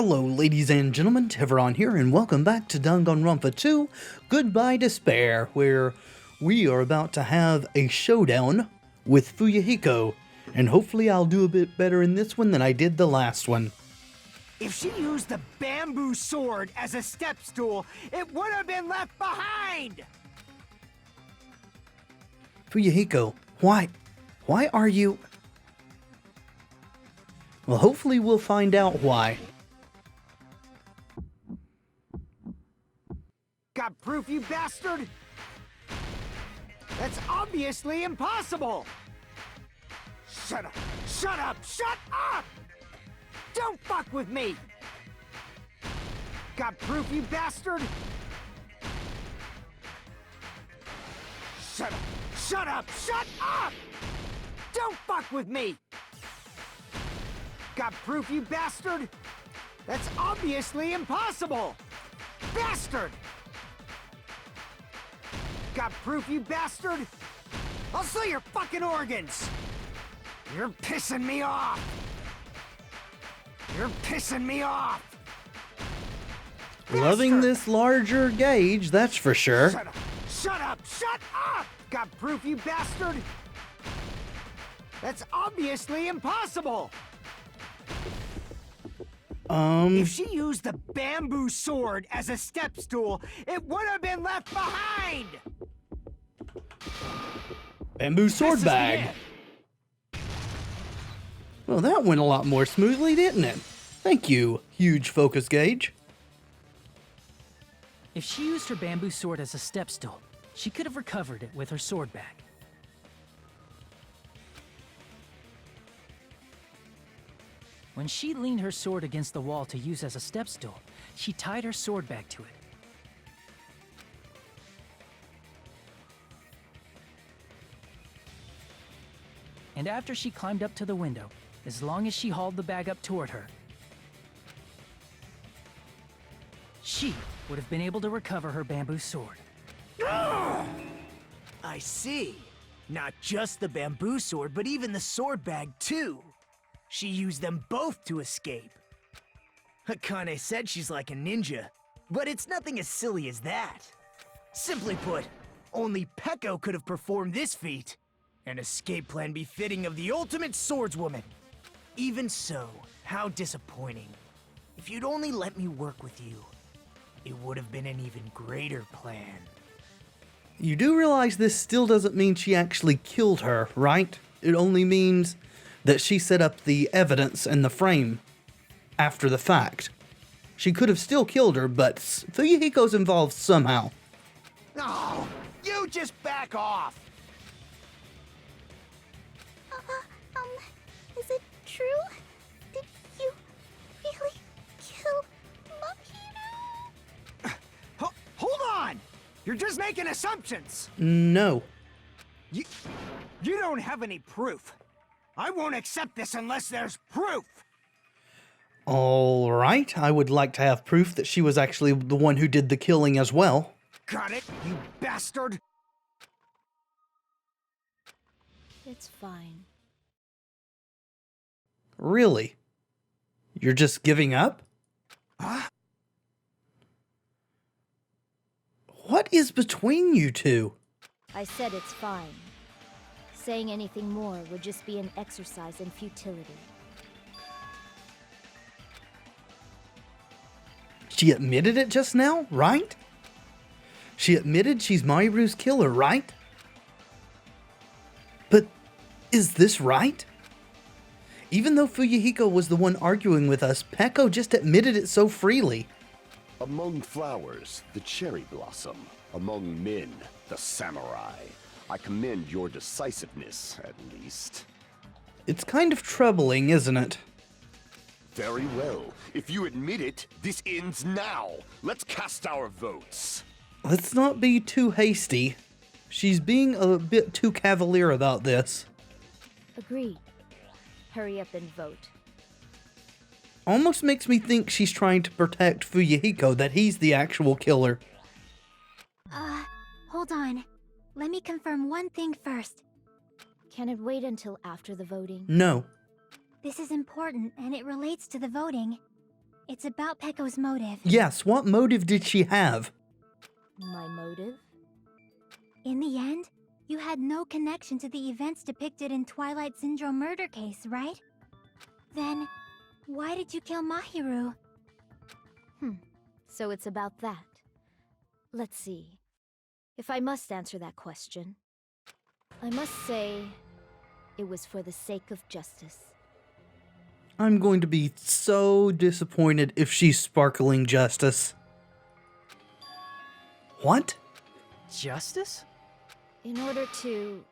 Hello ladies and gentlemen, Tevaron here, and welcome back to Danganronpa 2, Goodbye Despair, where we are about to have a showdown with Fuyuhiko, and hopefully I'll do a bit better in this one than I did the last one. If she used the bamboo sword as a step stool, it would have been left behind! Fuyuhiko, why are you... Well, hopefully we'll find out why. Got proof, you bastard? That's obviously impossible! Shut up! Shut up! Shut up! Don't fuck with me! Got proof, you bastard? Shut up! Shut up! Shut up! Don't fuck with me! Got proof, you bastard? That's obviously impossible! Bastard! Got proof, you bastard? I'll sell your fucking organs! You're pissing me off! You're pissing me off! Loving Bastard! this larger gauge, that's for sure. Shut up! Shut up! Shut up! Got proof, you bastard? That's obviously impossible! If she used the bamboo sword as a step stool, it would have been left behind! Bamboo sword bag. Well, that went a lot more smoothly, didn't it? Thank you, huge focus gauge. If she used her bamboo sword as a step stool, she could have recovered it with her sword bag. When she leaned her sword against the wall to use as a step stool, she tied her sword bag to it. And after she climbed up to the window, as long as she hauled the bag up toward her, she would have been able to recover her bamboo sword. I see. Not just the bamboo sword, but even the sword bag too. She used them both to escape. Akane said she's like a ninja, but it's nothing as silly as that. Simply put, only Peko could have performed this feat. An escape plan befitting of the ultimate swordswoman. Even so, how disappointing. If you'd only let me work with you, it would have been an even greater plan. You do realize this still doesn't mean she actually killed her, right? It only means that she set up the evidence in the frame after the fact. She could have still killed her, but Fuyuhiko's involved somehow. No! You just back off! Is it true? Did you really kill Mahito? Hold on! You're just making assumptions! No. You don't have any proof. I won't accept this unless there's proof! Alright, I would like to have proof that she was actually the one who did the killing as well. Got it, you bastard! It's fine. Really? You're just giving up? Huh? What is between you two? I said it's fine. Saying anything more would just be an exercise in futility. She admitted it just now, right? She admitted she's Mayuru's killer, right? But is this right? Even though Fuyuhiko was the one arguing with us, Peko just admitted it so freely. Among flowers, the cherry blossom. Among men, the samurai. I commend your decisiveness, at least. It's kind of troubling, isn't it? Very well. If you admit it, this ends now. Let's cast our votes. Let's not be too hasty. She's being a bit too cavalier about this. Agreed. Hurry up and vote. Almost makes me think she's trying to protect Fuyuhiko, that he's the actual killer. Hold on. Let me confirm one thing first. Can it wait until after the voting? No. This is important, and it relates to the voting. It's about Pecco's motive. Yes, what motive did she have? My motive? In the end, you had no connection to the events depicted in Twilight Syndrome murder case, right? Then, why did you kill Mahiru? So it's about that. Let's see. If I must answer that question, I must say it was for the sake of justice. I'm going to be so disappointed if she's sparkling justice. What? Justice? In order to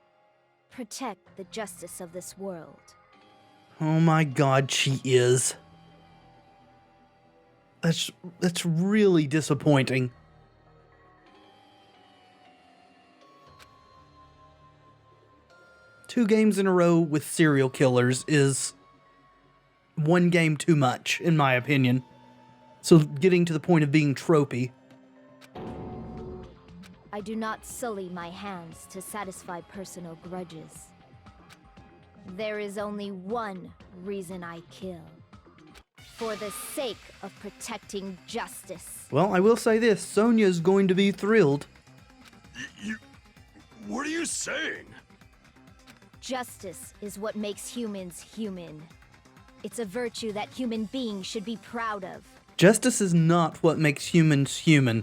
protect the justice of this world. Oh my god, she is. That's really disappointing. Two games in a row with serial killers is one game too much, in my opinion. So getting to the point of being tropey. I do not sully my hands to satisfy personal grudges. There is only one reason I kill. For the sake of protecting justice. Well, I will say this, Sonia's going to be thrilled. What are you saying? Justice is what makes humans human. It's a virtue that human beings should be proud of. Justice is not what makes humans human.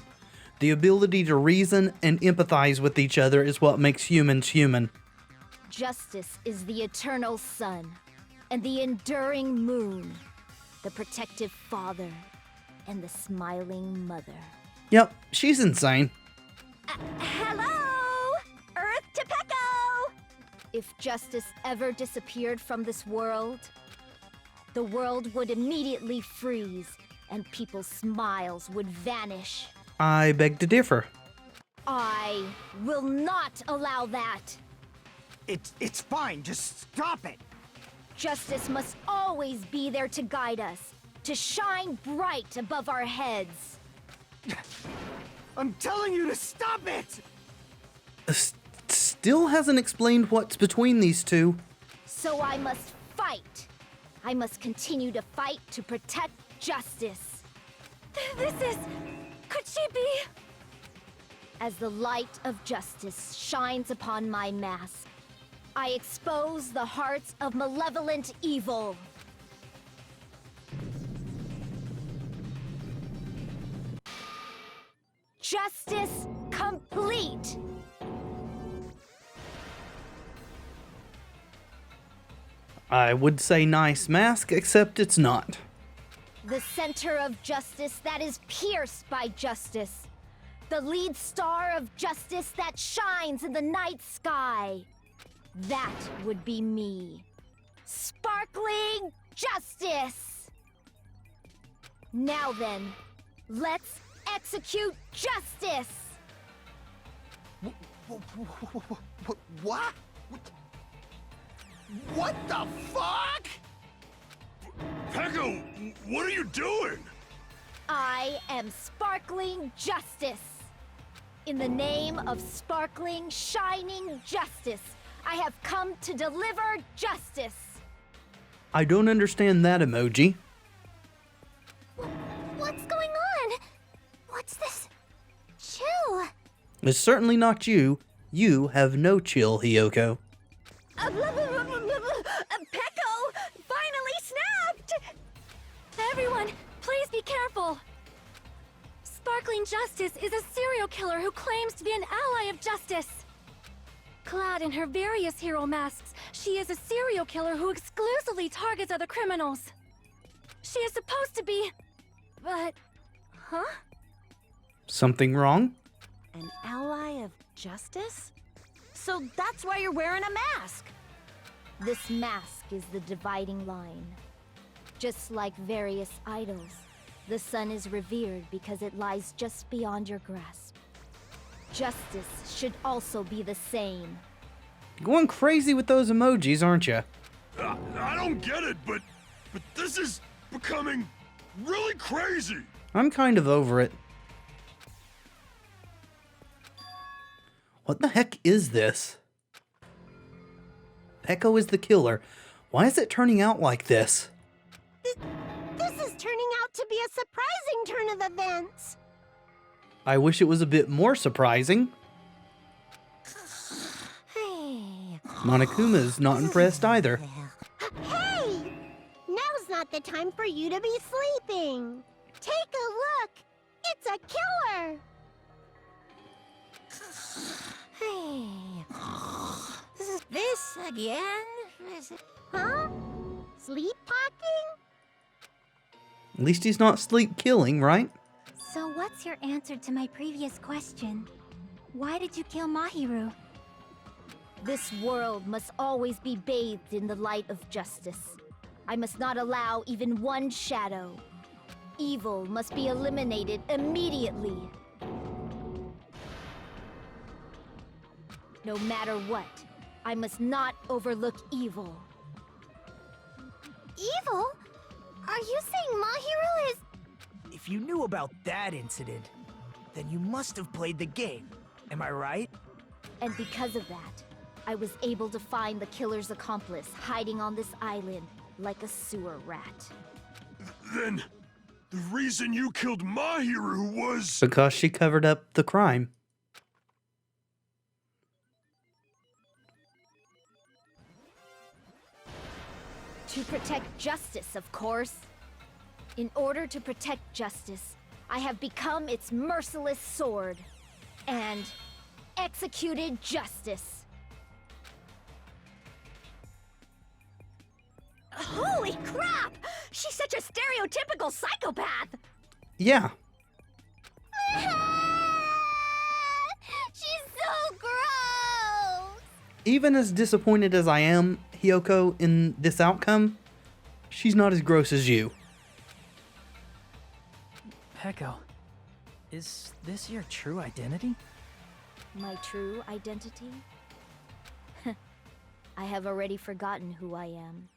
The ability to reason and empathize with each other is what makes humans human. Justice is the eternal sun and the enduring moon, the protective father and the smiling mother. Yep, she's insane. Hello! Earth to Pecco! If justice ever disappeared from this world, the world would immediately freeze and people's smiles would vanish. I beg to differ. I will not allow that. It's fine, just stop it. Justice must always be there to guide us, to shine bright above our heads. I'm telling you to stop it! Still hasn't explained what's between these two. So I must fight. I must continue to fight to protect justice. This is... could she be? As the light of justice shines upon my mask, I expose the hearts of malevolent evil. Justice complete! I would say nice mask, except it's not. The center of justice that is pierced by justice. The lead star of justice that shines in the night sky. That would be me. Sparkling justice! Now then, let's execute justice! What? What the fuck? Pecco, what are you doing? I am sparkling justice. In the name of sparkling, shining justice, I have come to deliver justice. I don't understand that emoji. What's going on? What's this? Chill. It's certainly not you. You have no chill, Hiyoko. Pecco finally snapped! Everyone, please be careful! Sparkling Justice is a serial killer who claims to be an ally of justice. Clad in her various hero masks, she is a serial killer who exclusively targets other criminals. She is supposed to be... but... huh? Something wrong? An ally of justice? So that's why you're wearing a mask! This mask is the dividing line. Just like various idols, the sun is revered because it lies just beyond your grasp. Justice should also be the same. Going crazy with those emojis, aren't you? I don't get it, but this is becoming really crazy. I'm kind of over it. What the heck is this? Pecco is the killer. Why is it turning out like this? This is turning out to be a surprising turn of events. I wish it was a bit more surprising. Monokuma's not impressed either. Hey! Now's not the time for you to be sleeping. Take a look. It's a killer. This again? Huh? Sleepwalking? At least he's not sleep killing, right? So what's your answer to my previous question? Why did you kill Mahiru? This world must always be bathed in the light of justice. I must not allow even one shadow. Evil must be eliminated immediately. No matter what, I must not overlook evil. Evil? Are you saying Mahiru is... If you knew about that incident, then you must have played the game. Am I right? And because of that, I was able to find the killer's accomplice hiding on this island like a sewer rat. Then, the reason you killed Mahiru was... Because she covered up the crime. To protect justice, of course. In order to protect justice, I have become its merciless sword and executed justice. Holy crap! She's such a stereotypical psychopath! Yeah. She's so gross! Even as disappointed as I am, Hyoko, in this outcome, she's not as gross as you. Peko, is this your true identity? My true identity? I have already forgotten who I am.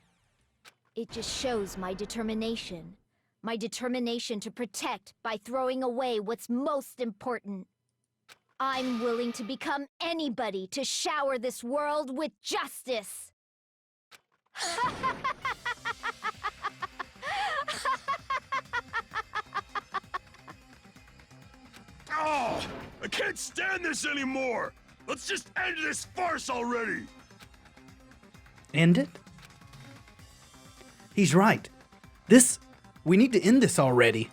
It just shows my determination. My determination to protect by throwing away what's most important. I'm willing to become anybody to shower this world with justice. Oh, I can't stand this anymore! Let's just end this farce already! End it? He's right. We need to end this already.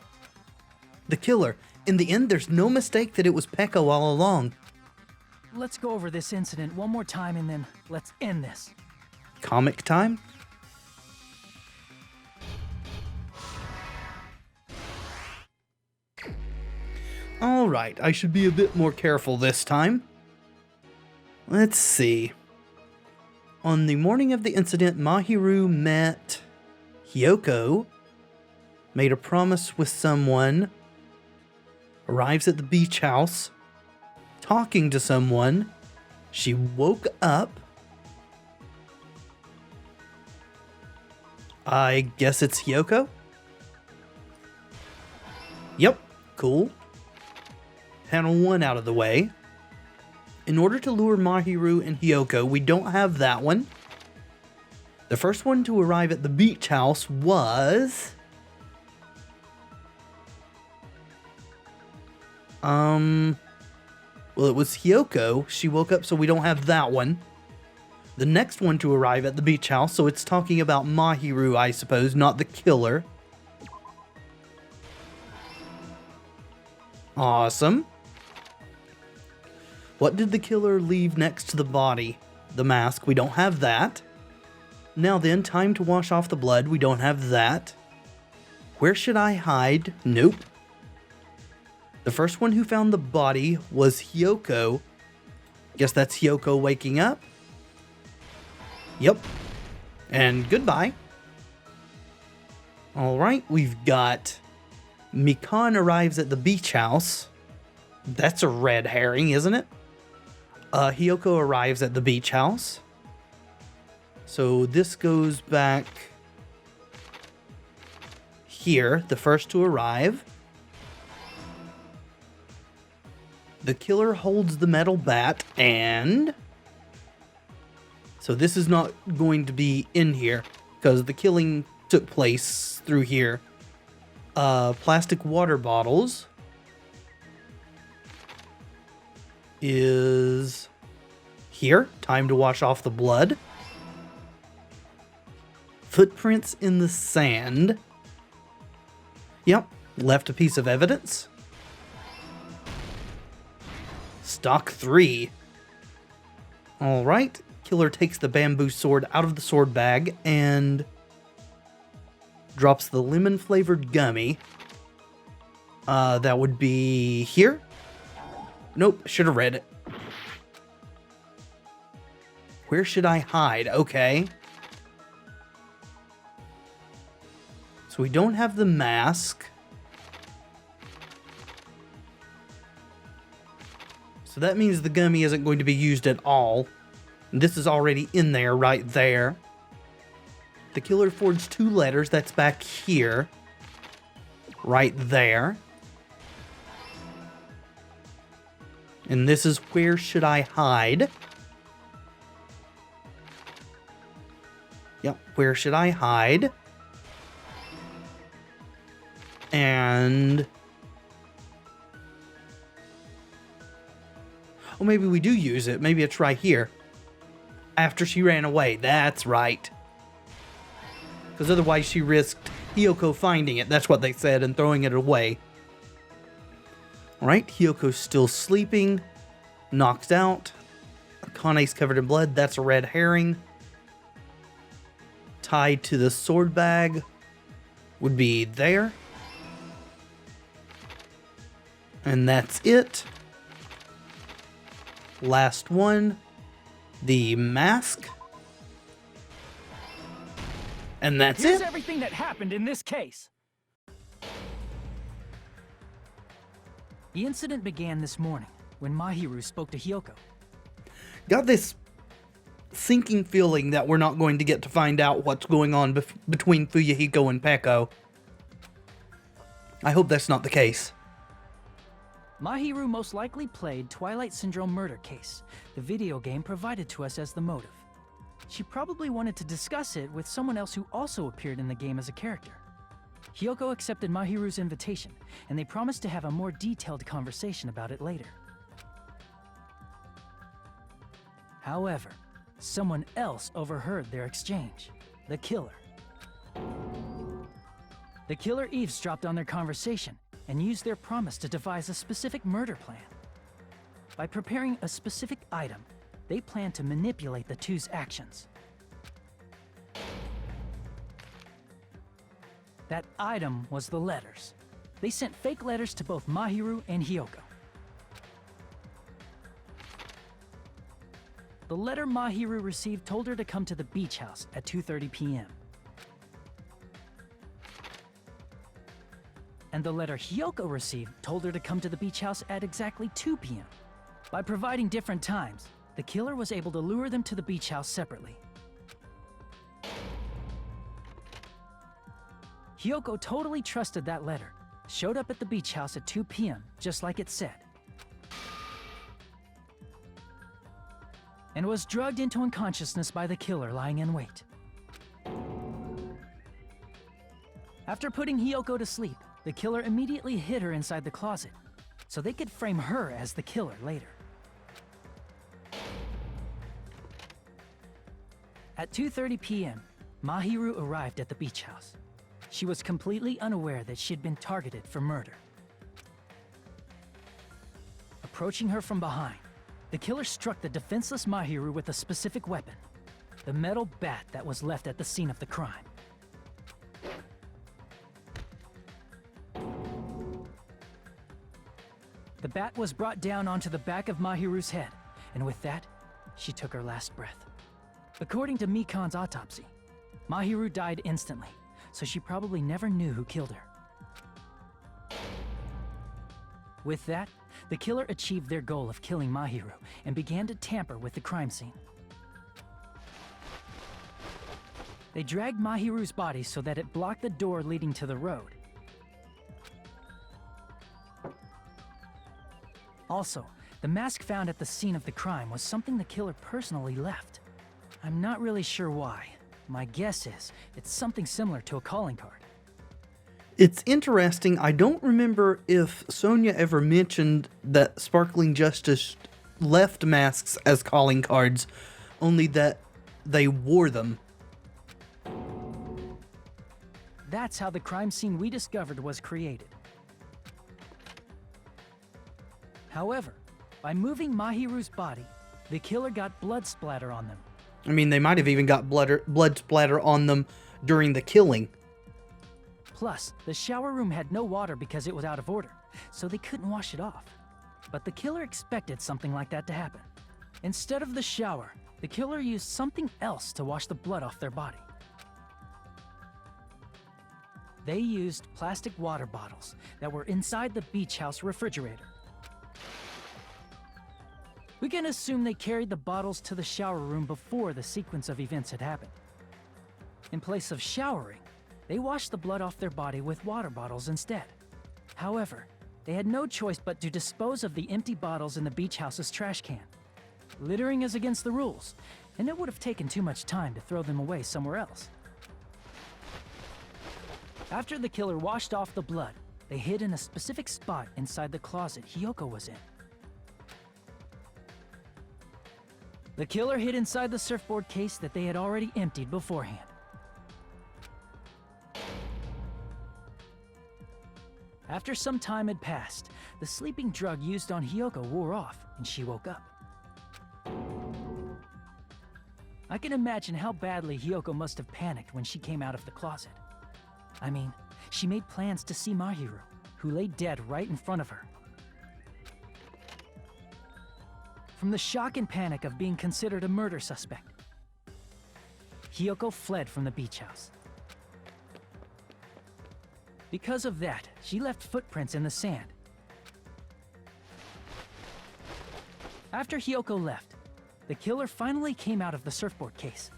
The killer, in the end, there's no mistake that it was Peko all along. Let's go over this incident one more time and then let's end this. Comic time? Alright, I should be a bit more careful this time. Let's see. On the morning of the incident, Mahiru met Hyoko, made a promise with someone, arrives at the beach house, talking to someone. She woke up. I guess it's Hyoko? Yep, cool. Panel 1 out of the way. In order to lure Mahiru and Hyoko, we don't have that one. The first one to arrive at the beach house was... Well, it was Hyoko. She woke up, so we don't have that one. The next one to arrive at the beach house, so it's talking about Mahiru, I suppose, not the killer. Awesome. What did the killer leave next to the body? The mask. We don't have that. Now then, time to wash off the blood. We don't have that. Where should I hide? Nope. The first one who found the body was Hyoko. Guess that's Hyoko waking up. Yep. And goodbye. Alright, we've got... Mikan arrives at the beach house. That's a red herring, isn't it? Hyoko arrives at the beach house. So this goes back here, the first to arrive. The killer holds the metal bat, and... So this is not going to be in here, because the killing took place through here. Plastic water bottles is here. Time to wash off the blood. Footprints in the sand. Yep, left a piece of evidence. Stock 3. Alright, killer takes the bamboo sword out of the sword bag and drops the lemon-flavored gummy. That would be here. Nope, should have read it. Where should I hide? Okay. So we don't have the mask. So that means the gummy isn't going to be used at all. This is already in there, right there. The killer forged 2 letters. That's back here. Right there. And this is where should I hide? Yep, where should I hide? And... oh, maybe we do use it. Maybe it's right here. After she ran away. That's right. Because otherwise she risked Hiyoko finding it. That's what they said, and throwing it away. Alright, Hiyoko's still sleeping. Knocked out. Akane's covered in blood. That's a red herring. Tied to the sword bag would be there. And that's it. Last one. The mask. And that's Here's it. everything that happened in this case. The incident began this morning when Mahiru spoke to Hiyoko. Got this sinking feeling that we're not going to get to find out what's going on between Fuyuhiko and Peko. I hope that's not the case. Mahiru most likely played Twilight Syndrome Murder Case, the video game provided to us as the motive. She probably wanted to discuss it with someone else who also appeared in the game as a character. Hiyoko accepted Mahiru's invitation, and they promised to have a more detailed conversation about it later. However, someone else overheard their exchange. The killer. The killer eavesdropped on their conversation and used their promise to devise a specific murder plan. By preparing a specific item, they planned to manipulate the two's actions. That item was the letters. They sent fake letters to both Mahiru and Hiyoko. The letter Mahiru received told her to come to the beach house at 2:30 p.m. And the letter Hiyoko received told her to come to the beach house at exactly 2 p.m. By providing different times, the killer was able to lure them to the beach house separately. Hiyoko totally trusted that letter, showed up at the beach house at 2 p.m., just like it said, and was drugged into unconsciousness by the killer lying in wait. After putting Hiyoko to sleep, the killer immediately hid her inside the closet, so they could frame her as the killer later. At 2:30 p.m., Mahiru arrived at the beach house. She was completely unaware that she had been targeted for murder. Approaching her from behind, the killer struck the defenseless Mahiru with a specific weapon, the metal bat that was left at the scene of the crime. The bat was brought down onto the back of Mahiru's head, and with that, she took her last breath. According to Mikan's autopsy, Mahiru died instantly, so she probably never knew who killed her. With that, the killer achieved their goal of killing Mahiru and began to tamper with the crime scene. They dragged Mahiru's body so that it blocked the door leading to the road. Also, the mask found at the scene of the crime was something the killer personally left. I'm not really sure why. My guess is it's something similar to a calling card. It's interesting. I don't remember if Sonya ever mentioned that Sparkling Justice left masks as calling cards, only that they wore them. That's how the crime scene we discovered was created. However, by moving Mahiru's body, the killer got blood splatter on them. I mean, they might have even got blood splatter on them during the killing. Plus, the shower room had no water because it was out of order, so they couldn't wash it off. But the killer expected something like that to happen. Instead of the shower, the killer used something else to wash the blood off their body. They used plastic water bottles that were inside the beach house refrigerator. We can assume they carried the bottles to the shower room before the sequence of events had happened. In place of showering, they washed the blood off their body with water bottles instead. However, they had no choice but to dispose of the empty bottles in the beach house's trash can. Littering is against the rules, and it would have taken too much time to throw them away somewhere else. After the killer washed off the blood, they hid in a specific spot inside the closet Hiyoko was in. The killer hid inside the surfboard case that they had already emptied beforehand. After some time had passed, the sleeping drug used on Hiyoko wore off, and she woke up. I can imagine how badly Hiyoko must have panicked when she came out of the closet. I mean, she made plans to see Mahiru, who lay dead right in front of her. From the shock and panic of being considered a murder suspect, Hiyoko fled from the beach house. Because of that, she left footprints in the sand. After Hiyoko left, the killer finally came out of the surfboard case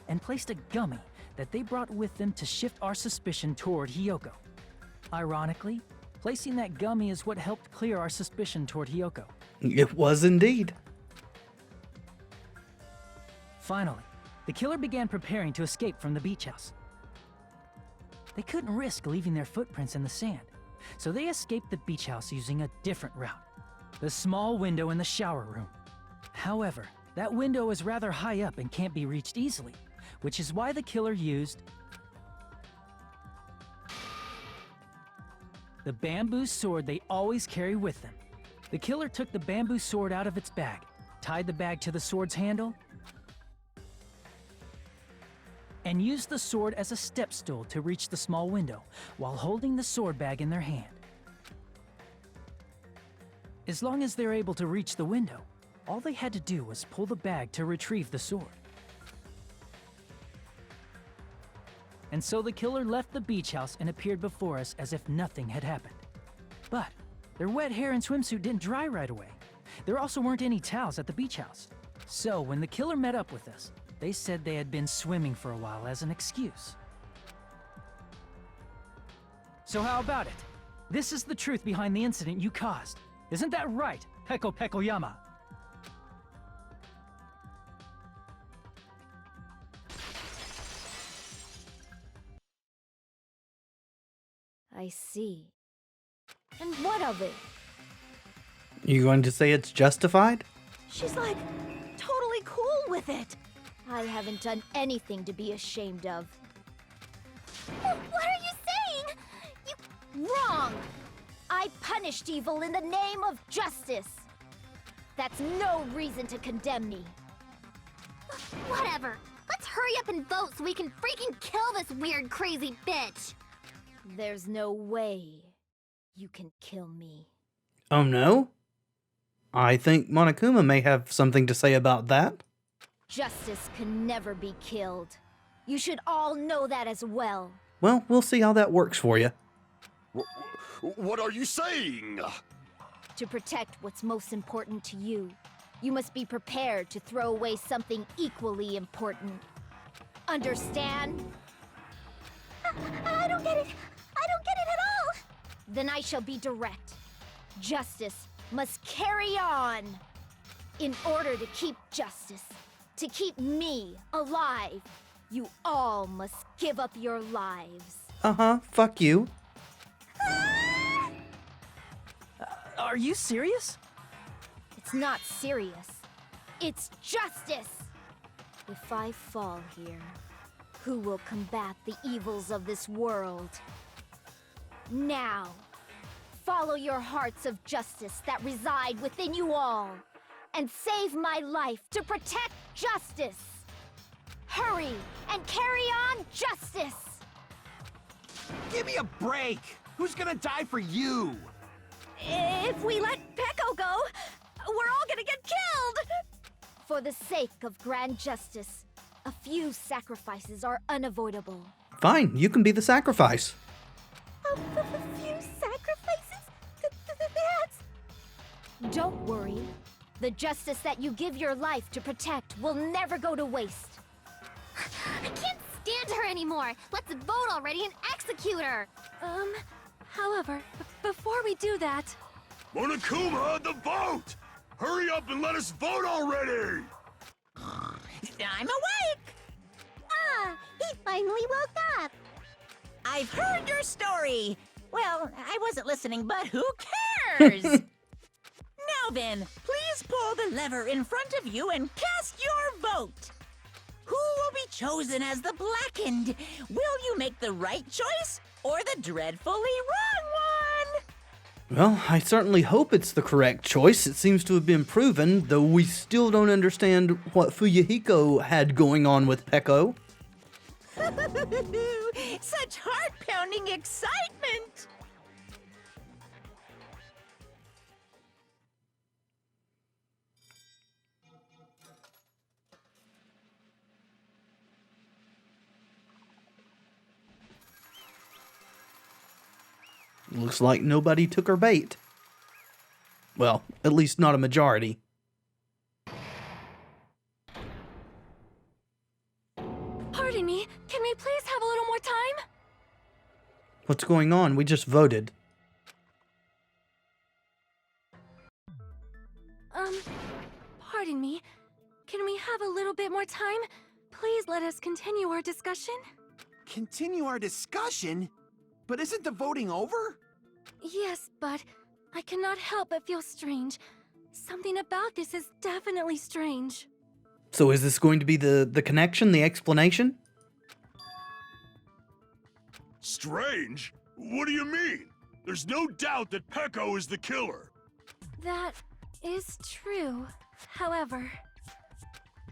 and placed a gummy that they brought with them to shift our suspicion toward Hiyoko. Ironically, placing that gummy is what helped clear our suspicion toward Hiyoko. It was indeed. Finally, the killer began preparing to escape from the beach house. They couldn't risk leaving their footprints in the sand, so they escaped the beach house using a different route, the small window in the shower room. However, that window is rather high up and can't be reached easily, which is why the killer used the bamboo sword they always carry with them. The killer took the bamboo sword out of its bag, tied the bag to the sword's handle, and used the sword as a step stool to reach the small window while holding the sword bag in their hand. As long as they're able to reach the window, all they had to do was pull the bag to retrieve the sword. And so the killer left the beach house and appeared before us as if nothing had happened. But their wet hair and swimsuit didn't dry right away. There also weren't any towels at the beach house. So when the killer met up with us, they said they had been swimming for a while as an excuse. So how about it? This is the truth behind the incident you caused. Isn't that right, Peko Pekoyama? I see. And what of it? You going to say it's justified? She's like totally cool with it. I haven't done anything to be ashamed of. What are you saying? Wrong! I punished evil in the name of justice. That's no reason to condemn me. Whatever. Let's hurry up and vote so we can freaking kill this weird, crazy bitch. There's no way you can kill me. Oh no? I think Monokuma may have something to say about that. Justice can never be killed. You should all know that as well. Well, we'll see how that works for you. What are you saying? To protect what's most important to you, you must be prepared to throw away something equally important. Understand? I don't get it. I don't get it at all. Then I shall be direct. Justice must carry on. In order to keep justice, to keep me alive, You all must give up your lives. Uh-huh, fuck you. Are you serious? It's not serious. It's justice. If I fall here, who will combat the evils of this world? Now, follow your hearts of justice that reside within you all, and save my life to protect justice. Hurry and carry on justice. Give me a break! Who's gonna die for you? If we let Peko go, we're all gonna get killed! For the sake of grand justice, a few sacrifices are unavoidable. Fine, you can be the sacrifice. A few sacrifices? That's... Don't worry. The justice that you give your life to protect will never go to waste. I can't stand her anymore! Let's vote already and execute her! However, before we do that... Monokuma, the vote! Hurry up and let us vote already! I'm awake! Ah, he finally woke up! I've heard your story! Well, I wasn't listening, but who cares? Now then, please pull the lever in front of you and cast your vote! Who will be chosen as the Blackened? Will you make the right choice or the dreadfully wrong one? Well, I certainly hope it's the correct choice. It seems to have been proven, though we still don't understand what Fuyuhiko had going on with Peko. Such heart-pounding excitement! Looks like nobody took her bait. Well, at least not a majority. Pardon me, can we please have a little more time? What's going on? We just voted. Pardon me, can we have a little bit more time? Please let us continue our discussion. Continue our discussion? But isn't the voting over? Yes, but I cannot help but feel strange. Something about this is definitely strange. So is this going to be the connection, the explanation? Strange? What do you mean? There's no doubt that Peko is the killer. That is true. However...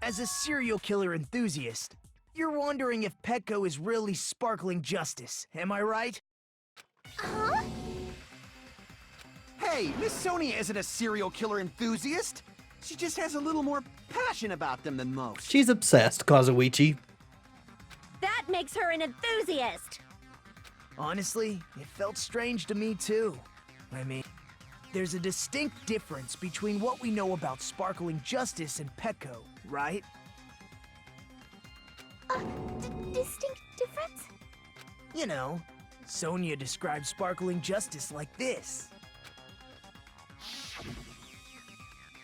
As a serial killer enthusiast, you're wondering if Peko is really sparkling justice, am I right? Huh? Hey, Miss Sonia isn't a serial killer enthusiast. She just has a little more passion about them than most. She's obsessed, Kazuichi. That makes her an enthusiast! Honestly, it felt strange to me too. I mean, there's a distinct difference between what we know about sparkling justice and Peko, right? Distinct difference? You know, Sonia describes sparkling justice like this.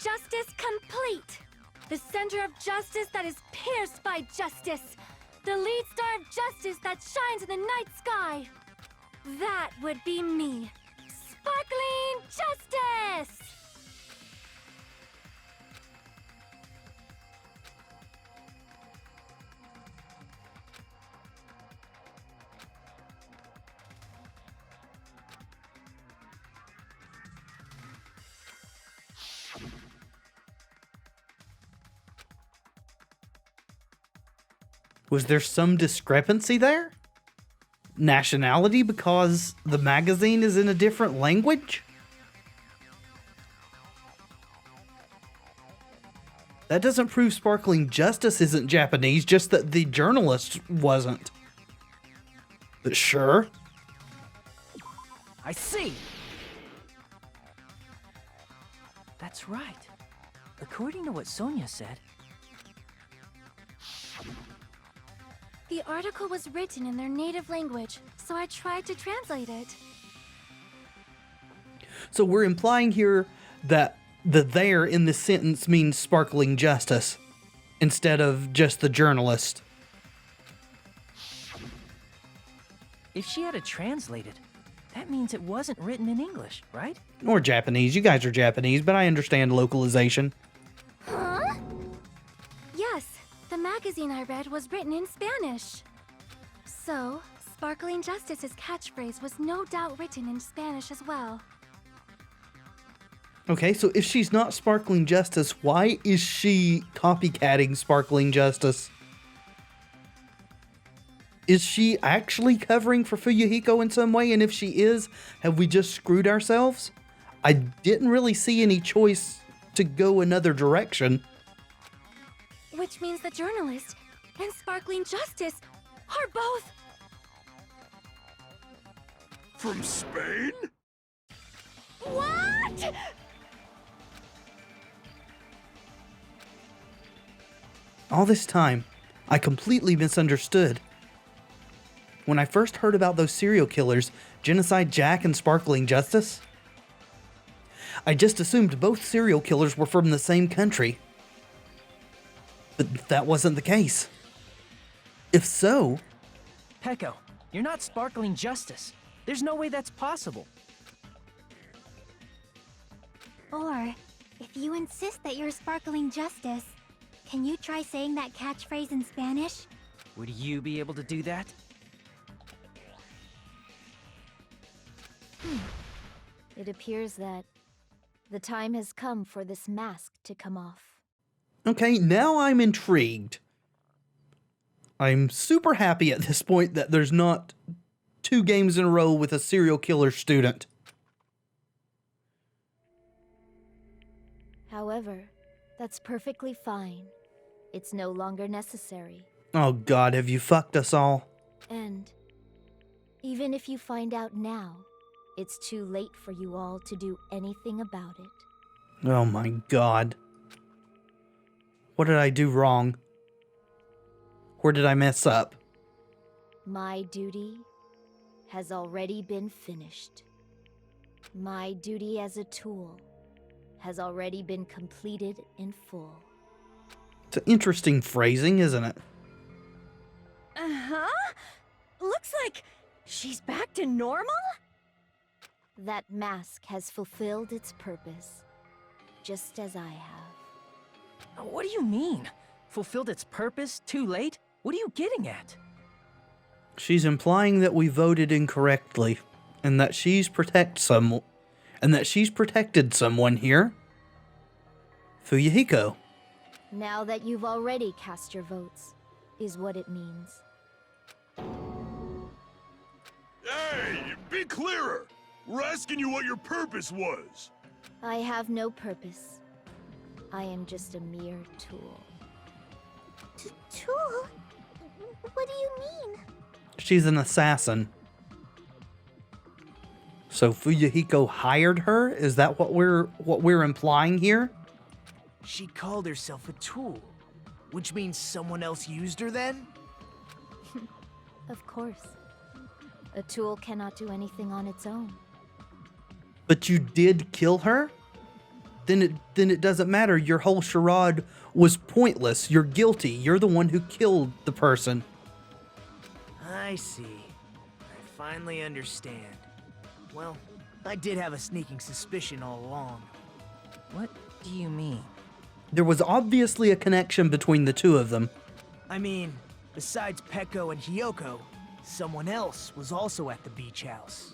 Justice complete! The center of justice that is pierced by justice! The lead star of justice that shines in the night sky! That would be me! Sparkling justice! Was there some discrepancy there? Nationality because the magazine is in a different language? That doesn't prove Sparkling Justice isn't Japanese, just that the journalist wasn't. But sure. I see! That's right. According to what Sonia said, The article was written in their native language, so I tried to translate it. So we're implying here that the there in this sentence means Sparkling Justice instead of just the journalist. If she had it translated, that means it wasn't written in English, right? Or Japanese. You guys are Japanese, but I understand localization. Huh? Yes, the magazine I read was written in Spanish. So, Sparkling Justice's catchphrase was no doubt written in Spanish as well. Okay, so if she's not Sparkling Justice, why is she copycatting Sparkling Justice? Is she actually covering for Fuyuhiko in some way? And if she is, have we just screwed ourselves? I didn't really see any choice to go another direction. Which means the journalist and Sparkling Justice are both... From Spain? What? All this time, I completely misunderstood. When I first heard about those serial killers, Genocide Jack and Sparkling Justice, I just assumed both serial killers were from the same country. But that wasn't the case. If so... Peko, you're not Sparkling Justice. There's no way that's possible. Or, if you insist that you're Sparkling Justice, can you try saying that catchphrase in Spanish? Would you be able to do that? It appears that the time has come for this mask to come off. Okay, now I'm intrigued. I'm super happy at this point that there's not 2 games in a row with a serial killer student. However, that's perfectly fine. It's no longer necessary. Oh God, have you fucked us all? And even if you find out now, it's too late for you all to do anything about it. Oh my God. What did I do wrong? Where did I mess up? My duty has already been finished. My duty as a tool has already been completed in full. It's an interesting phrasing, isn't it? Uh-huh. Looks like she's back to normal? That mask has fulfilled its purpose, just as I have. What do you mean? Fulfilled its purpose too late? What are you getting at? She's implying that we voted incorrectly, and that she's protected someone here. Fuyuhiko. Now that you've already cast your votes, is what it means. Hey, be clearer! We're asking you what your purpose was. I have no purpose. I am just a mere tool. Tool? What do you mean? She's an assassin. So Fuyuhiko hired her? Is that what we're implying here? She called herself a tool, which means someone else used her then? Of course. A tool cannot do anything on its own. But you did kill her? Then it doesn't matter. Your whole charade was pointless. You're guilty. You're the one who killed the person. I see. I finally understand. Well, I did have a sneaking suspicion all along. What do you mean? There was obviously a connection between the two of them. I mean, besides Peko and Hiyoko, someone else was also at the beach house.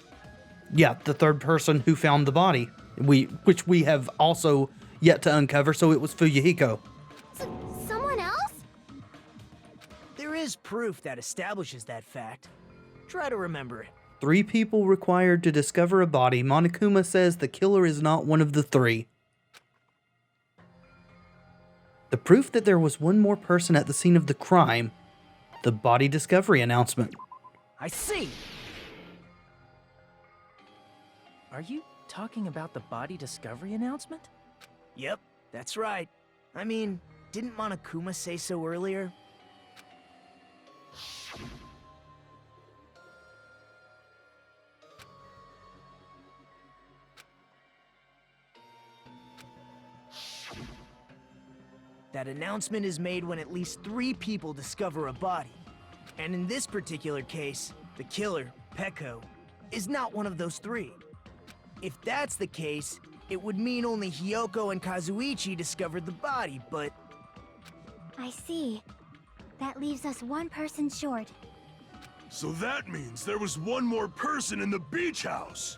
Yeah, the third person who found the body, which we have also yet to uncover, so it was Fuyuhiko. Someone else? There is proof that establishes that fact. Try to remember it. 3 people required to discover a body. Monokuma says the killer is not one of the 3. The proof that there was one more person at the scene of the crime. The body discovery announcement. I see! Are you talking about the body discovery announcement? Yep, that's right. I mean, didn't Monokuma say so earlier? That announcement is made when at least 3 people discover a body. And in this particular case, the killer Peko, is not one of those three. If that's the case, it would mean only Hiyoko and Kazuichi discovered the body, but... I see. That leaves us one person short. So that means there was one more person in the beach house.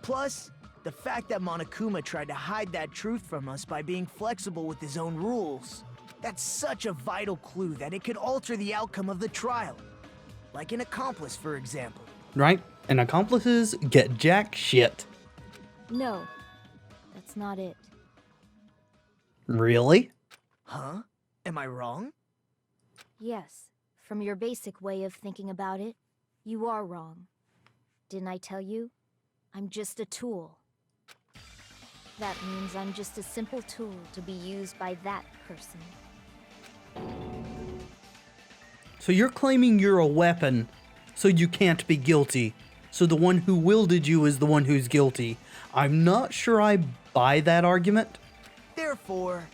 Plus, the fact that Monokuma tried to hide that truth from us by being flexible with his own rules. That's such a vital clue that it could alter the outcome of the trial. Like an accomplice, for example. Right? And accomplices get jack shit. No, that's not it. Really? Huh? Am I wrong? Yes, from your basic way of thinking about it, you are wrong. Didn't I tell you? I'm just a tool. That means I'm just a simple tool to be used by that person. So you're claiming you're a weapon, so you can't be guilty. So the one who wielded you is the one who's guilty. I'm not sure I buy that argument. Therefore,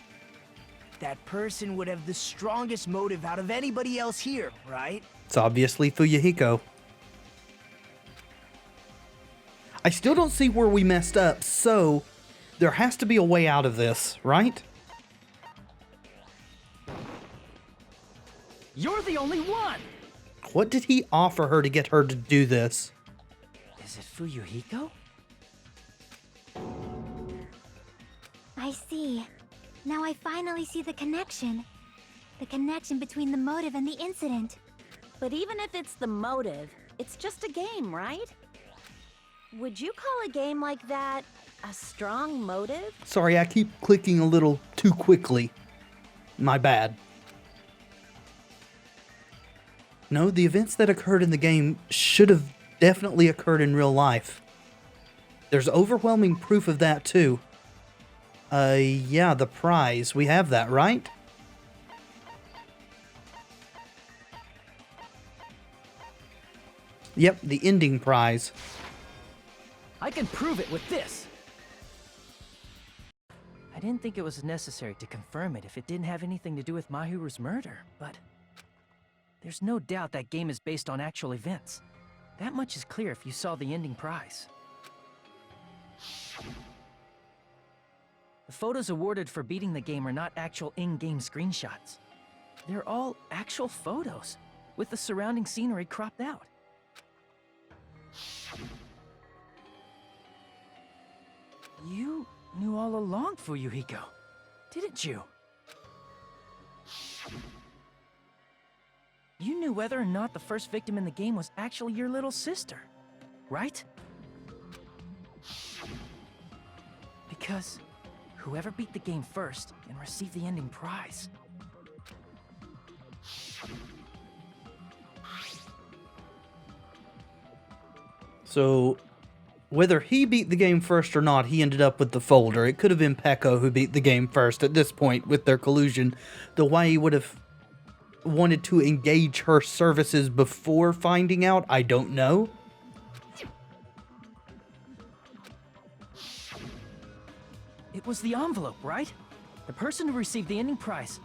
that person would have the strongest motive out of anybody else here, right? It's obviously Fuyuhiko. I still don't see where we messed up, so there has to be a way out of this, right? You're the only one! What did he offer her to get her to do this? Is it Fuyuhiko? I see. Now I finally see the connection. The connection between the motive and the incident. But even if it's the motive, it's just a game, right? Would you call a game like that a strong motive? Sorry, I keep clicking a little too quickly. My bad. No, the events that occurred in the game should have definitely occurred in real life. There's overwhelming proof of that too. Yeah, the prize. We have that, right? Yep, the ending prize. I can prove it with this! I didn't think it was necessary to confirm it if it didn't have anything to do with Mahiru's murder, but... there's no doubt that game is based on actual events. That much is clear if you saw the ending prize. The photos awarded for beating the game are not actual in-game screenshots. They're all actual photos, with the surrounding scenery cropped out. You knew all along, Fuyuhiko, didn't you? You knew whether or not the first victim in the game was actually your little sister, right? Because whoever beat the game first can receive the ending prize. So, whether he beat the game first or not, he ended up with the folder. It could have been Peko who beat the game first at this point with their collusion. The way he would have wanted to engage her services before finding out, I don't know. It was the envelope, right? The person who received the ending prize.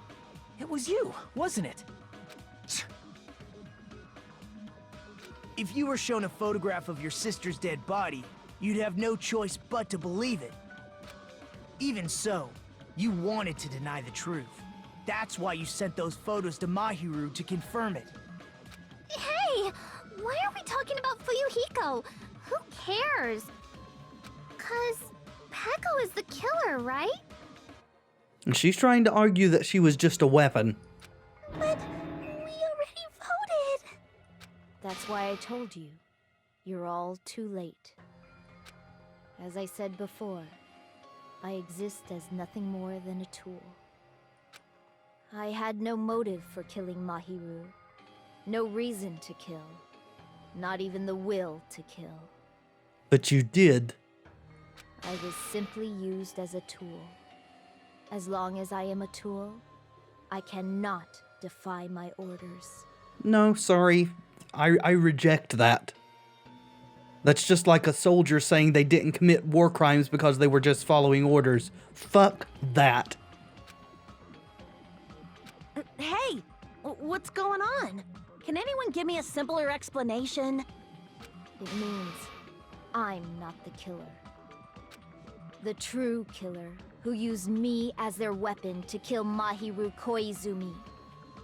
It was you, wasn't it? If you were shown a photograph of your sister's dead body, you'd have no choice but to believe it. Even so, you wanted to deny the truth. That's why you sent those photos to Mahiru to confirm it. Hey! Why are we talking about Fuyuhiko? Who cares? 'Cause Peko is the killer, right? And she's trying to argue that she was just a weapon. But we already voted! That's why I told you. You're all too late. As I said before, I exist as nothing more than a tool. I had no motive for killing Mahiru. No reason to kill. Not even the will to kill. But you did. I was simply used as a tool. As long as I am a tool, I cannot defy my orders. No, sorry. I reject that. That's just like a soldier saying they didn't commit war crimes because they were just following orders. Fuck that. Hey! What's going on? Can anyone give me a simpler explanation? It means I'm not the killer. The true killer, who used me as their weapon to kill Mahiru Koizumi,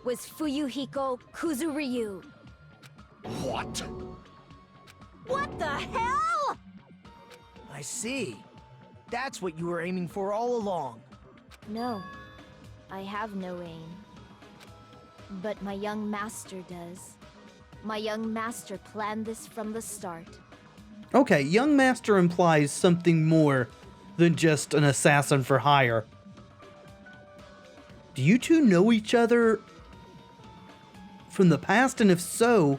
was Fuyuhiko Kuzuryu. What? What the hell? I see. That's what you were aiming for all along. No, I have no aim. But my young master does. My young master planned this from the start. Okay, young master implies something more than just an assassin for hire. Do you two know each other from the past? And if so,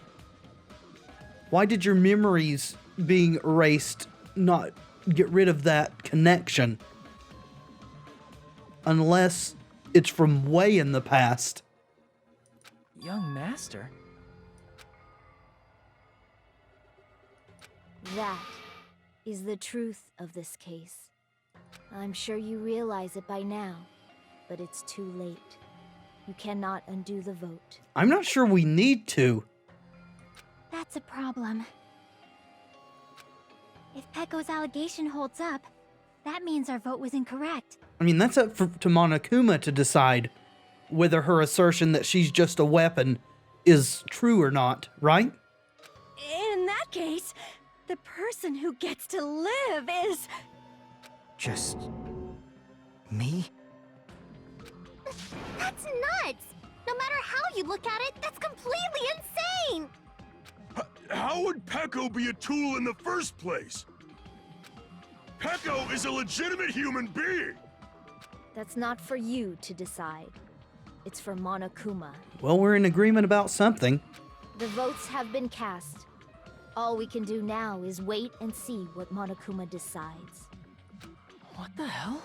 why did your memories being erased not get rid of that connection? Unless it's from way in the past. Young master? That is the truth of this case. I'm sure you realize it by now, but it's too late. You cannot undo the vote. I'm not sure we need to. That's a problem. If Pekko's allegation holds up, that means our vote was incorrect. I mean, that's up to Monokuma to decide whether her assertion that she's just a weapon is true or not, right? In that case, the person who gets to live is... Just... me? That's nuts! No matter how you look at it, that's completely insane! How would Pekko be a tool in the first place? Pekko is a legitimate human being! That's not for you to decide. It's for Monokuma. Well, we're in agreement about something. The votes have been cast. All we can do now is wait and see what Monokuma decides. What the hell?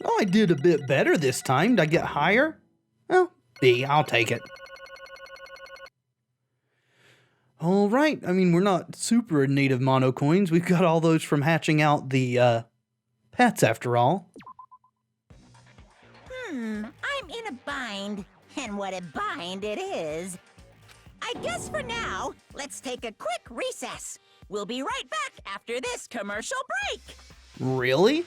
Oh, I did a bit better this time. Did I get higher? Well, B, I'll take it. All right. I mean, we're not super in need of mono coins. We've got all those from hatching out the pets, after all. I'm in a bind. And what a bind it is. I guess for now, let's take a quick recess. We'll be right back after this commercial break. Really?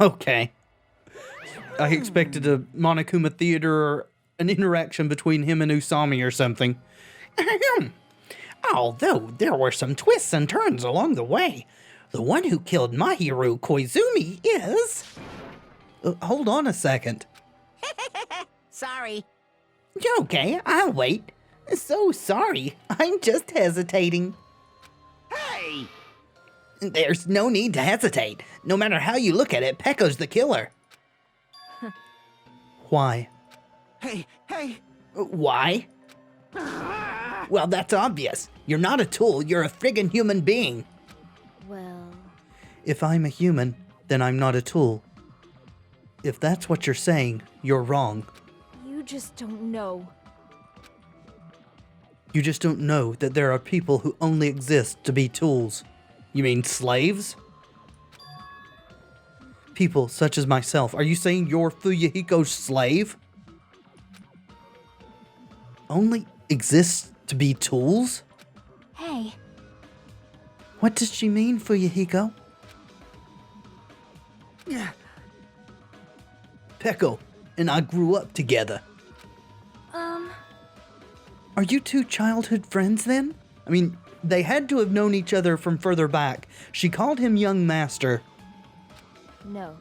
Okay. I expected a Monokuma theater or an interaction between him and Usami or something. Although there were some twists and turns along the way, the one who killed Mahiru Koizumi is... hold on a second. Sorry. Okay, I'll wait. So sorry, I'm just hesitating. Hey! There's no need to hesitate. No matter how you look at it, Pekko's the killer. Why? Hey! Why? Well, that's obvious. You're not a tool, you're a friggin' human being. Well... If I'm a human, then I'm not a tool. If that's what you're saying, you're wrong. You just don't know. You just don't know that there are people who only exist to be tools. You mean slaves? People such as myself. Are you saying you're Fuyuhiko's slave? Only exists to be tools? Hey, What does she mean, Fuyuhiko? Pekko and I grew up together. Are you two childhood friends then? I mean, they had to have known each other from further back. She called him young master. No.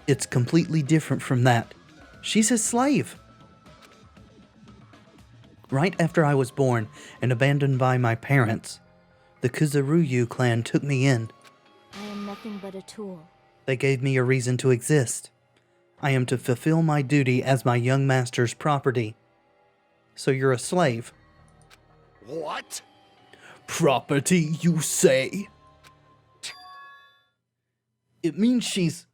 It's completely different from that. She's his slave. Right after I was born and abandoned by my parents, the Kuzuryu clan took me in. I am nothing but a tool. They gave me a reason to exist. I am to fulfill my duty as my young master's property. So you're a slave. What? Property, you say? It means she's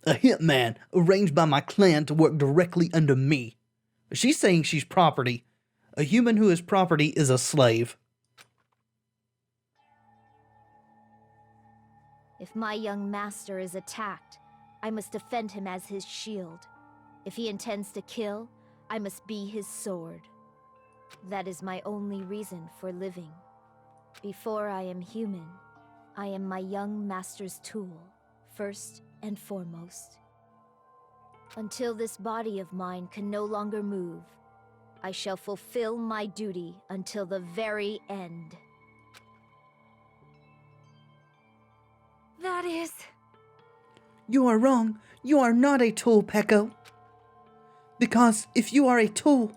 A hitman arranged by my clan to work directly under me. She's saying she's property. A human who is property is a slave. If my young master is attacked, I must defend him as his shield. If he intends to kill, I must be his sword. That is my only reason for living. Before I am human, I am my young master's tool, first and foremost. Until this body of mine can no longer move, I shall fulfill my duty until the very end. That is... You are wrong. You are not a tool, Peko. Because if you are a tool,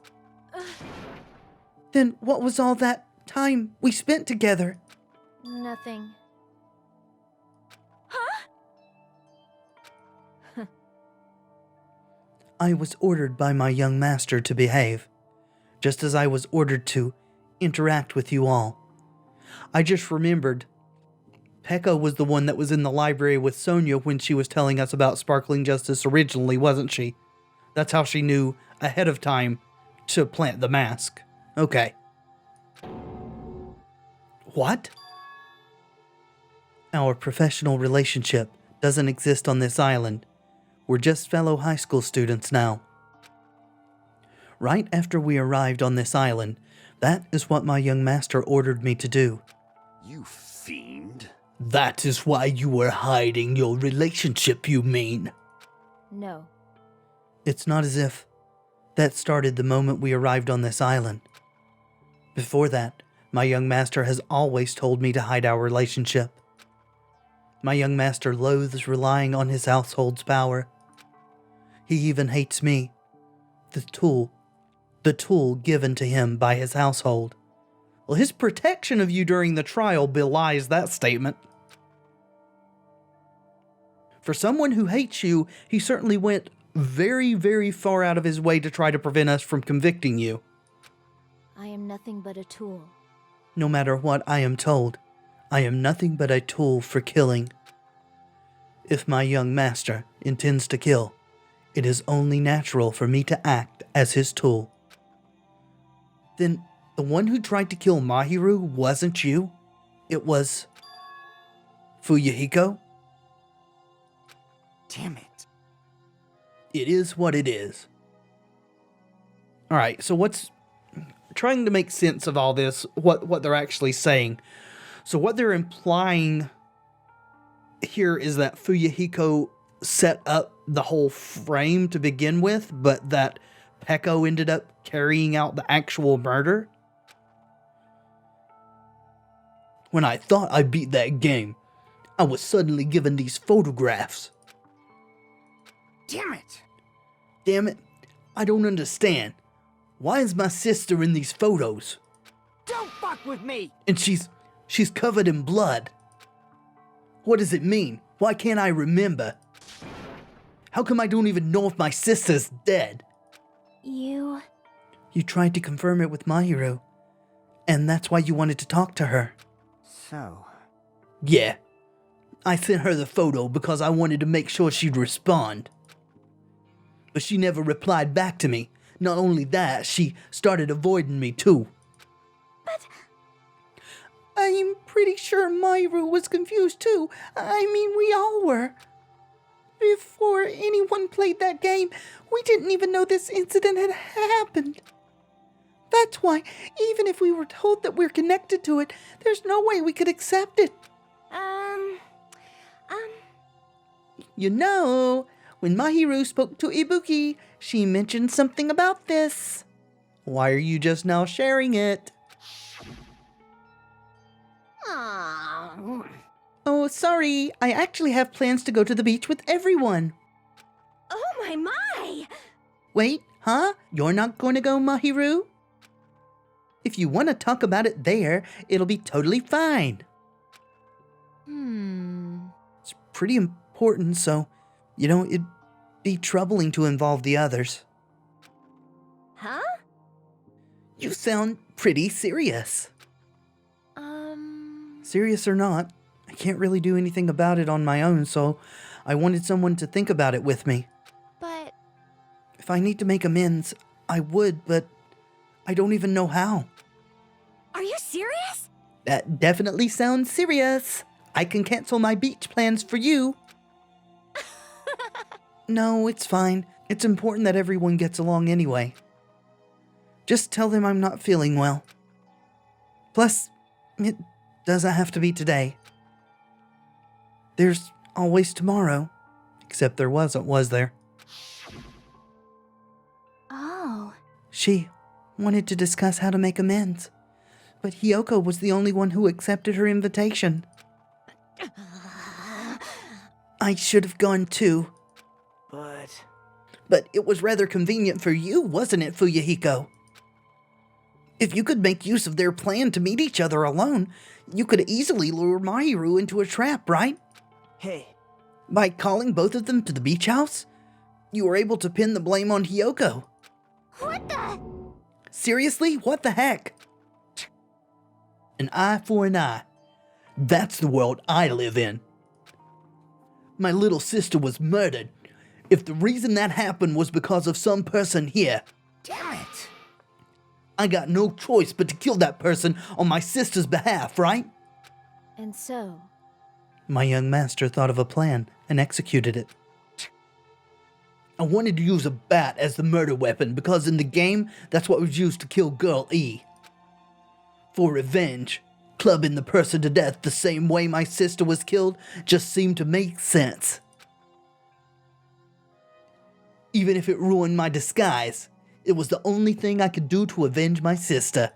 then what was all that time we spent together? Nothing. I was ordered by my young master to behave, just as I was ordered to interact with you all. I just remembered Pekka was the one that was in the library with Sonia when she was telling us about Sparkling Justice originally, wasn't she? That's how she knew ahead of time to plant the mask. Okay. What? Our professional relationship doesn't exist on this island. We're just fellow high school students now. Right after we arrived on this island, that is what my young master ordered me to do. You fiend. That is why you were hiding your relationship, you mean? No. It's not as if that started the moment we arrived on this island. Before that, my young master has always told me to hide our relationship. My young master loathes relying on his household's power. He even hates me, the tool given to him by his household. Well, his protection of you during the trial belies that statement. For someone who hates you, he certainly went very, very far out of his way to try to prevent us from convicting you. I am nothing but a tool. No matter what I am told, I am nothing but a tool for killing. If my young master intends to kill, it is only natural for me to act as his tool. Then the one who tried to kill Mahiru wasn't you? It was Fuyuhiko? Damn it. It is what it is. Alright, so what's... trying to make sense of all this, what they're actually saying. So what they're implying here is that Fuyuhiko set up the whole frame to begin with, but that Peko ended up carrying out the actual murder. When I thought I beat that game, I was suddenly given these photographs. Damn it. Damn it, I don't understand. Why is my sister in these photos? Don't fuck with me! And she's covered in blood. What does it mean? Why can't I remember? How come I don't even know if my sister's dead? You tried to confirm it with Mahiru, and that's why you wanted to talk to her. So... Yeah. I sent her the photo because I wanted to make sure she'd respond. But she never replied back to me. Not only that, she started avoiding me too. But... I'm pretty sure Mahiru was confused too. I mean, we all were. Before anyone played that game, we didn't even know this incident had happened. That's why, even if we were told that we're connected to it, there's no way we could accept it. You know, when Mahiru spoke to Ibuki, she mentioned something about this. Why are you just now sharing it? Aww. Oh, sorry. I actually have plans to go to the beach with everyone. Oh my! Wait, huh? You're not going to go, Mahiru? If you want to talk about it there, it'll be totally fine. It's pretty important, so, it'd be troubling to involve the others. Huh? You sound pretty serious. Serious or not, I can't really do anything about it on my own, so I wanted someone to think about it with me. But If I need to make amends, I would, but I don't even know how. are you serious? That definitely sounds serious. I can cancel my beach plans for you. No, it's fine. It's important that everyone gets along anyway. Just tell them I'm not feeling well. Plus, it doesn't have to be today. There's always tomorrow. Except there wasn't, was there? Oh. She wanted to discuss how to make amends. But Hiyoko was the only one who accepted her invitation. I should have gone too. But it was rather convenient for you, wasn't it, Fuyahiko? If you could make use of their plan to meet each other alone, you could easily lure Mahiru into a trap, right? Hey, By calling both of them to the beach house, you were able to pin the blame on Hiyoko. What the? Seriously? What the heck? An eye for an eye. That's the world I live in. My little sister was murdered. If the reason that happened was because of some person here, Damn it! I got no choice but to kill that person on my sister's behalf, right? And so, My young master thought of a plan and executed it. I wanted to use a bat as the murder weapon because in the game, that's what was used to kill Girl E. For revenge, clubbing the person to death the same way my sister was killed just seemed to make sense. Even if it ruined my disguise, it was the only thing I could do to avenge my sister.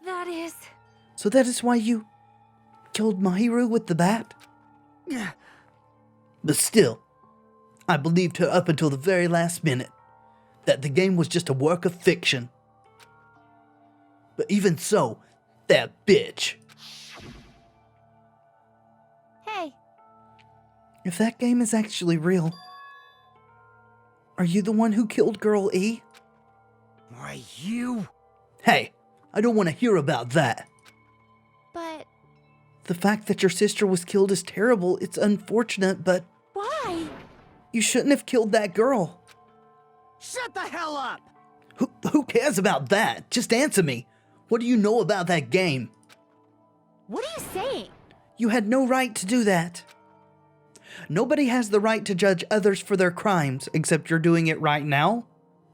That is... So that is why you killed Mahiru with the bat? Yeah. But still, I believed her up until the very last minute, that the game was just a work of fiction. But even so, that bitch. Hey, If that game is actually real, are you the one who killed Girl E? Why, you? Hey, I don't want to hear about that. but The fact that your sister was killed is terrible. It's unfortunate, but why? you shouldn't have killed that girl. Shut the hell up! Who cares about that? Just answer me. What do you know about that game? What are you saying? You had no right to do that. Nobody has the right to judge others for their crimes, except you're doing it right now.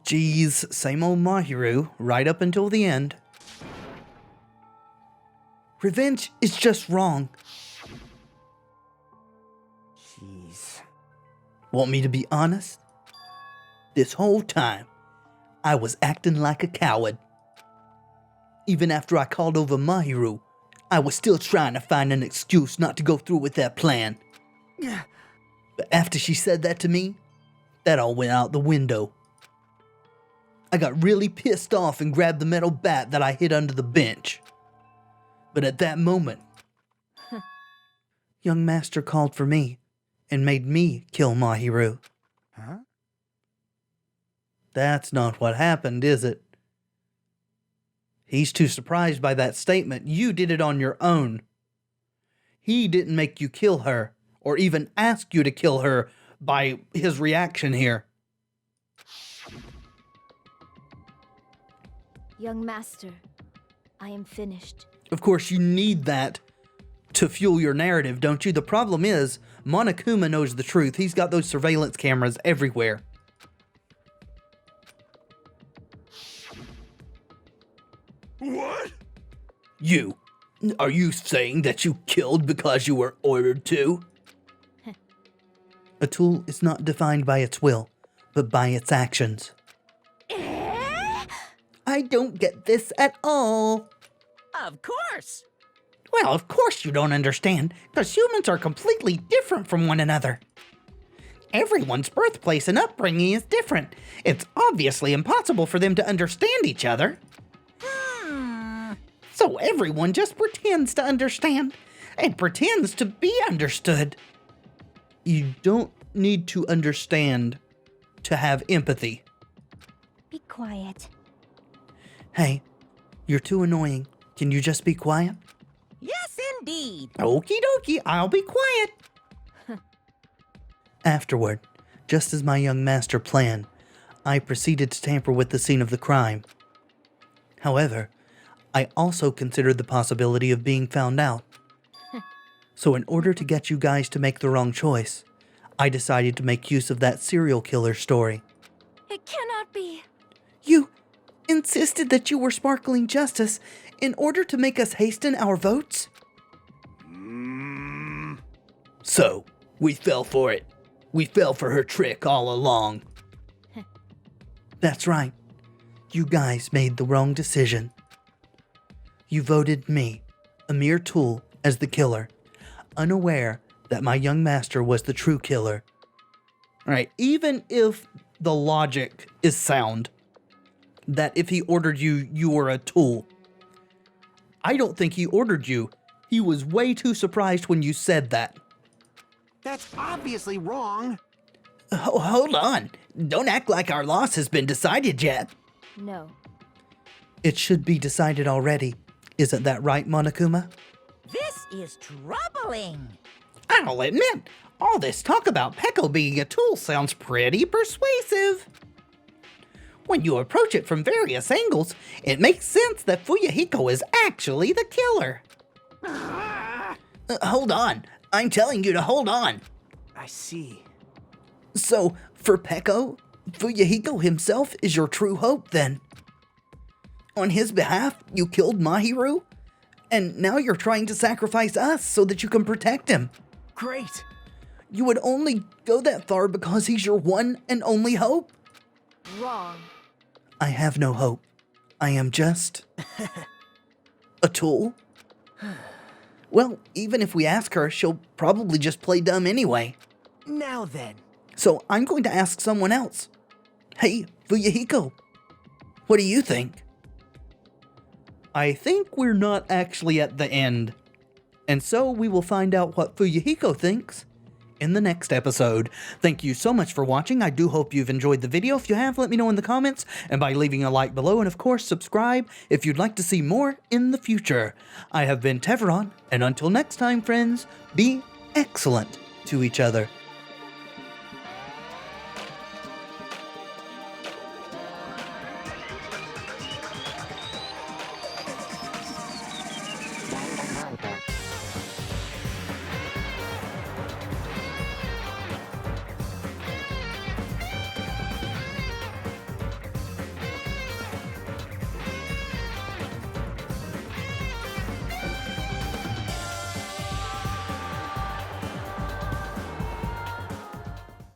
Geez, same old Mahiru, right up until the end. Revenge is just wrong. Jeez. Want me to be honest? This whole time, I was acting like a coward. Even after I called over Mahiru, I was still trying to find an excuse not to go through with that plan. Yeah. But after she said that to me, that all went out the window. I got really pissed off and grabbed the metal bat that I hid under the bench. But at that moment, young master called for me and made me kill Mahiru. Huh? That's not what happened, is it? He's too surprised by that statement. You did it on your own. He didn't make you kill her, or even ask you to kill her by his reaction here. young master, I am finished. Of course, you need that to fuel your narrative, don't you? The problem is, Monokuma knows the truth. He's got those surveillance cameras everywhere. What? You. Are you saying that you killed because you were ordered to? A tool is not defined by its will, but by its actions. I don't get this at all. Of course. Well, of course you don't understand, because humans are completely different from one another. Everyone's birthplace and upbringing is different. It's obviously impossible for them to understand each other. So everyone just pretends to understand, and pretends to be understood. You don't need to understand to have empathy. Be quiet. Hey, you're too annoying. Can you just be quiet? Yes, indeed. Okie dokie, I'll be quiet. Afterward, just as my young master planned, I proceeded to tamper with the scene of the crime. However, I also considered the possibility of being found out. So in order to get you guys to make the wrong choice, I decided to make use of that serial killer story. It cannot be. You insisted that you were Sparkling Justice in order to make us hasten our votes? So, we fell for it. We fell for her trick all along. That's right. You guys made the wrong decision. You voted me, a mere tool, as the killer, unaware that my young master was the true killer. Right, even if the logic is sound, that if he ordered you, you were a tool. I don't think he ordered you. He was way too surprised when you said that. That's obviously wrong. Hold on. Don't act like our loss has been decided yet. No. It should be decided already. Isn't that right, Monokuma? This is troubling. I'll admit, all this talk about Peko being a tool sounds pretty persuasive. When you approach it from various angles, it makes sense that Fuyuhiko is actually the killer. Hold on. I'm telling you to hold on. I see. So, for Peko, Fuyuhiko himself is your true hope, then? On his behalf, you killed Mahiru? And now you're trying to sacrifice us so that you can protect him. Great. You would only go that far because he's your one and only hope? Wrong. I have no hope. I am just... a tool? Well, even if we ask her, she'll probably just play dumb anyway. Now then. So I'm going to ask someone else. Hey, Fuyuhiko, what do you think? I think we're not actually at the end. And so we will find out what Fuyuhiko thinks in the next episode. Thank you so much for watching. I do hope you've enjoyed the video. If you have, let me know in the comments and by leaving a like below. And of course, subscribe if you'd like to see more in the future. I have been Tevaron, and until next time, friends, be excellent to each other.